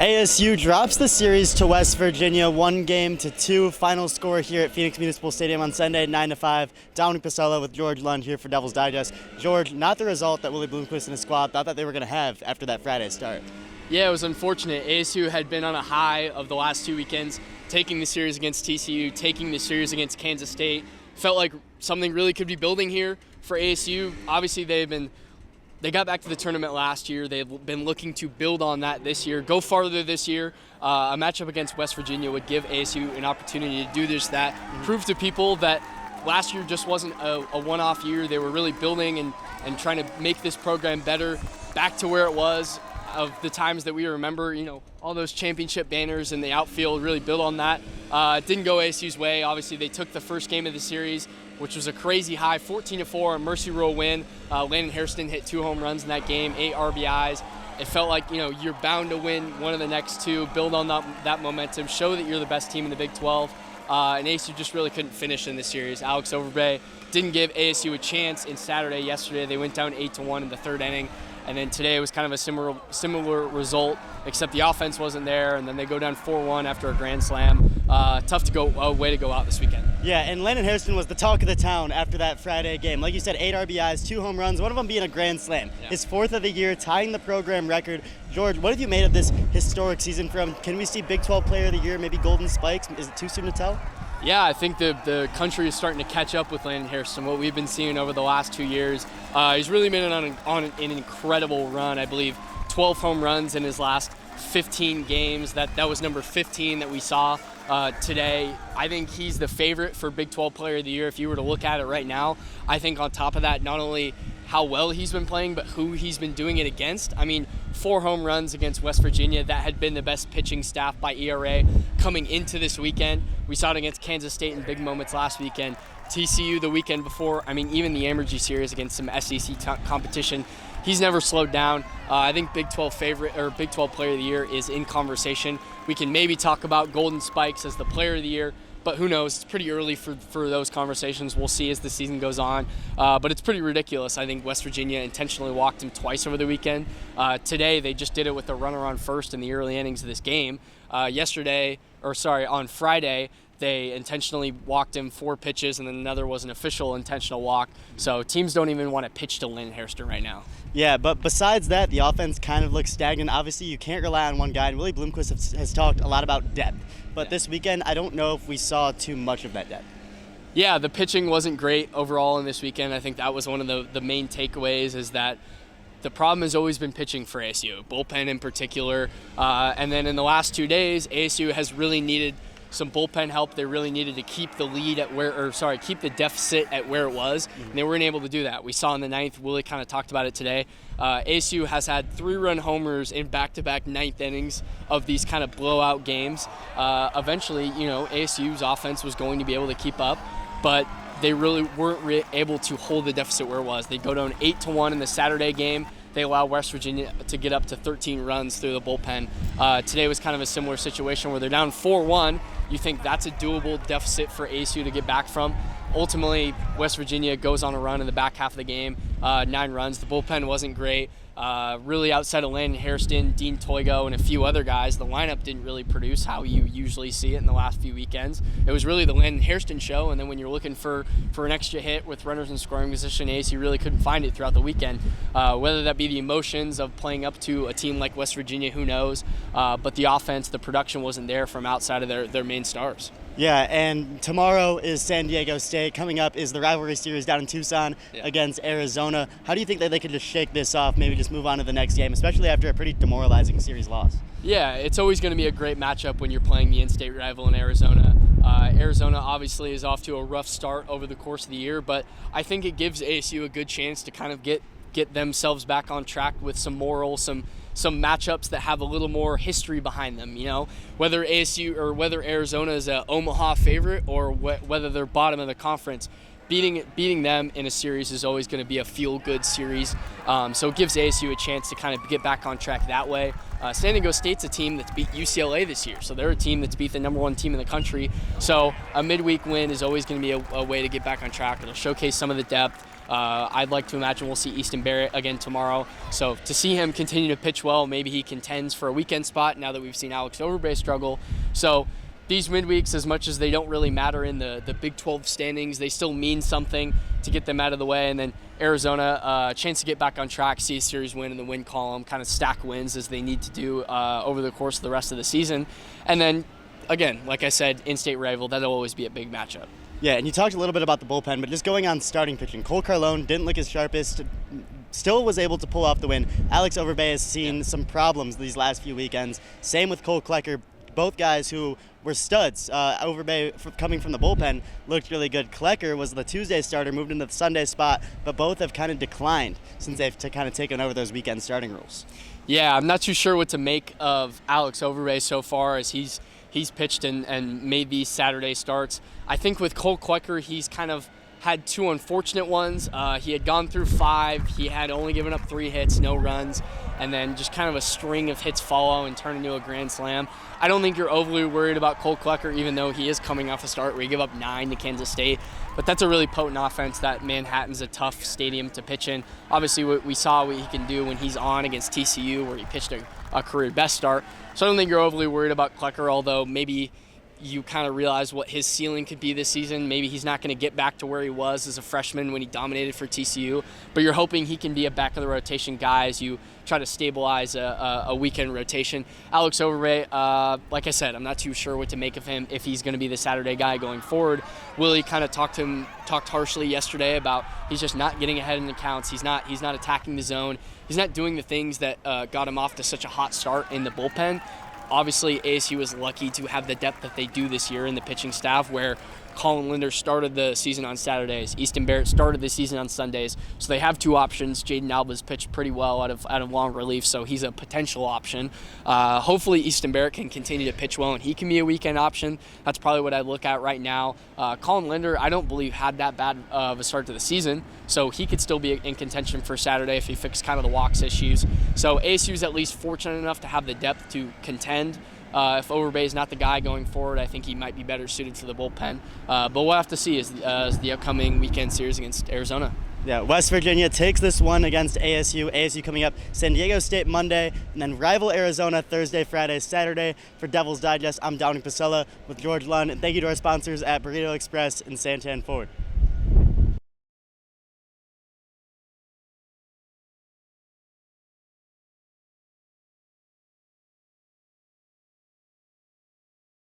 ASU drops the series to West Virginia, 1-2. Final score here at Phoenix Municipal Stadium on Sunday, 9-5. Dominic Pasella with George Lund here for Devil's Digest. George, not the result that Willie Bloomquist and his squad thought that they were going to have after that Friday start. Yeah, it was unfortunate. ASU had been on a high of the last 2 weekends, taking the series against TCU, taking the series against Kansas State. Felt like something really could be building here for ASU. Obviously, they got back to the tournament last year. They've been looking to build on that this year, go farther this year. A matchup against West Virginia would give ASU an opportunity to do just that, prove to people that last year just wasn't a one-off year. They were really building and trying to make this program better, back to where it was of the times that we remember, all those championship banners in the outfield, really built on that. It didn't go ASU's way. Obviously, they took the first game of the series, which was a crazy high, 14-4, a mercy rule win. Landon Hairston hit 2 home runs in that game, 8 RBIs. It felt like, you're bound to win one of the next 2, build on that momentum, show that you're the best team in the Big 12. And ASU just really couldn't finish in this series. Alex Overbay didn't give ASU a chance yesterday. They went down 8-1 in the 3rd inning. And then today it was kind of a similar result, except the offense wasn't there, and then they go down 4-1 after a grand slam. Tough to go way to go out this weekend. Yeah, and Landon Hairston was the talk of the town after that Friday game. Like you said, 8 RBIs, 2 home runs, one of them being a grand slam. Yeah. His 4th of the year, tying the program record. George, what have you made of this historic season from? Can we see Big 12 Player of the Year, maybe Golden Spikes? Is it too soon to tell? Yeah, I think the country is starting to catch up with Landon Hairston, what we've been seeing over the last 2 years. He's really been on an incredible run. I believe 12 home runs in his last 15 games. That was number 15 that we saw today. I think he's the favorite for Big 12 Player of the Year if you were to look at it right now. I think on top of that, not only how well he's been playing, but who he's been doing it against. 4 home runs against West Virginia. That had been the best pitching staff by ERA coming into this weekend. We saw it against Kansas State in big moments last weekend. TCU the weekend before. Even the Amergy series against some SEC competition. He's never slowed down. I think Big 12 favorite or Big 12 Player of the Year is in conversation. We can maybe talk about Golden Spikes as the Player of the Year, but who knows? It's pretty early for those conversations. We'll see as the season goes on. But it's pretty ridiculous. I think West Virginia intentionally walked him twice over the weekend. Today, they just did it with a runner on first in the early innings of this game. On Friday, they intentionally walked him 4 pitches, and then another was an official intentional walk. So teams don't even want to pitch to Landon Hairston right now. Yeah, but besides that, the offense kind of looks stagnant. Obviously, you can't rely on one guy, and Willie Bloomquist has talked a lot about depth. But this weekend, I don't know if we saw too much of that depth. Yeah, the pitching wasn't great overall in this weekend. I think that was one of the main takeaways, is that the problem has always been pitching for ASU, bullpen in particular. And then in the last 2 days, ASU has really needed some bullpen help. They really needed to keep the keep the deficit at where it was, and they weren't able to do that. We saw in the 9th, Willie kind of talked about it today. ASU has had 3-run homers in back-to-back 9th innings of these kind of blowout games. Eventually, ASU's offense was going to be able to keep up, but they really weren't able to hold the deficit where it was. They go down 8-1 in the Saturday game. They allow West Virginia to get up to 13 runs through the bullpen. Today was kind of a similar situation where they're down 4-1. You think that's a doable deficit for ASU to get back from. Ultimately, West Virginia goes on a run in the back half of the game, 9 runs. The bullpen wasn't great. Really outside of Landon Hairston, Dean Toigo, and a few other guys, the lineup didn't really produce how you usually see it in the last few weekends. It was really the Landon Hairston show, and then when you're looking for an extra hit with runners in scoring position, ASU really couldn't find it throughout the weekend. Whether that be the emotions of playing up to a team like West Virginia, who knows? But the offense, the production wasn't there from outside of their main stars. Yeah, and tomorrow is San Diego State. Coming up is the rivalry series down in Tucson against Arizona. How do you think that they could just shake this off, maybe just move on to the next game, especially after a pretty demoralizing series loss? Yeah, it's always going to be a great matchup when you're playing the in-state rival in Arizona. Arizona obviously is off to a rough start over the course of the year, but I think it gives ASU a good chance to kind of get themselves back on track with some moral, some matchups that have a little more history behind them. Whether ASU or whether Arizona is a Omaha favorite or whether they're bottom of the conference, beating them in a series is always going to be a feel-good series. So it gives ASU a chance to kind of get back on track that way. San Diego State's a team that's beat UCLA this year, so they're a team that's beat the number 1 team in the country. So a midweek win is always going to be a way to get back on track. It'll showcase some of the depth. I'd like to imagine we'll see Easton Barrett again tomorrow. So to see him continue to pitch well, maybe he contends for a weekend spot now that we've seen Alex Overbay struggle. So these midweeks, as much as they don't really matter in the Big 12 standings, they still mean something to get them out of the way. And then Arizona, a chance to get back on track, see a series win in the win column, kind of stack wins as they need to do over the course of the rest of the season. And then, again, like I said, in-state rival, that'll always be a big matchup. Yeah, and you talked a little bit about the bullpen, but just going on starting pitching, Cole Carlone didn't look his sharpest, still was able to pull off the win. Alex Overbay has seen some problems these last few weekends. Same with Cole Klecker. Both guys who were studs. Overbay, coming from the bullpen, looked really good. Klecker was the Tuesday starter, moved into the Sunday spot, but both have kind of declined since they've kind of taken over those weekend starting roles. Yeah, I'm not too sure what to make of Alex Overbay so far as he's pitched and made these Saturday starts. I think with Cole Klecker, he's kind of had two unfortunate ones. He had gone through 5. He had only given up 3 hits, no runs, and then just kind of a string of hits follow and turn into a grand slam. I don't think you're overly worried about Cole Klecker, even though he is coming off a start where he gave up 9 to Kansas State. But that's a really potent offense. That Manhattan's a tough stadium to pitch in. Obviously, we saw what he can do when he's on against TCU, where he pitched a career best start. So I don't think you're overly worried about Klecker, although maybe you kind of realize what his ceiling could be this season. Maybe he's not going to get back to where he was as a freshman when he dominated for TCU, but you're hoping he can be a back of the rotation guy as you try to stabilize a weekend rotation. Alex Overbay, like I said, I'm not too sure what to make of him if he's going to be the Saturday guy going forward. Willie kind of talked harshly yesterday about he's just not getting ahead in the counts. He's not attacking the zone. He's not doing the things that got him off to such a hot start in the bullpen. Obviously, ASU is lucky to have the depth that they do this year in the pitching staff, where Colin Linder started the season on Saturdays. Easton Barrett started the season on Sundays. So they have 2 options. Jaden Alba's pitched pretty well out of long relief, so he's a potential option. Hopefully Easton Barrett can continue to pitch well, and he can be a weekend option. That's probably what I'd look at right now. Colin Linder, I don't believe, had that bad of a start to the season, so he could still be in contention for Saturday if he fixed kind of the walks issues. So ASU's at least fortunate enough to have the depth to contend. If Overbay is not the guy going forward, I think he might be better suited for the bullpen. But we'll have to see as the upcoming weekend series against Arizona. Yeah, West Virginia takes this one against ASU. ASU coming up San Diego State Monday, and then rival Arizona Thursday, Friday, Saturday. For Devil's Digest, I'm Downing Pasella with George Lund, and thank you to our sponsors at Burrito Express and Santan Ford.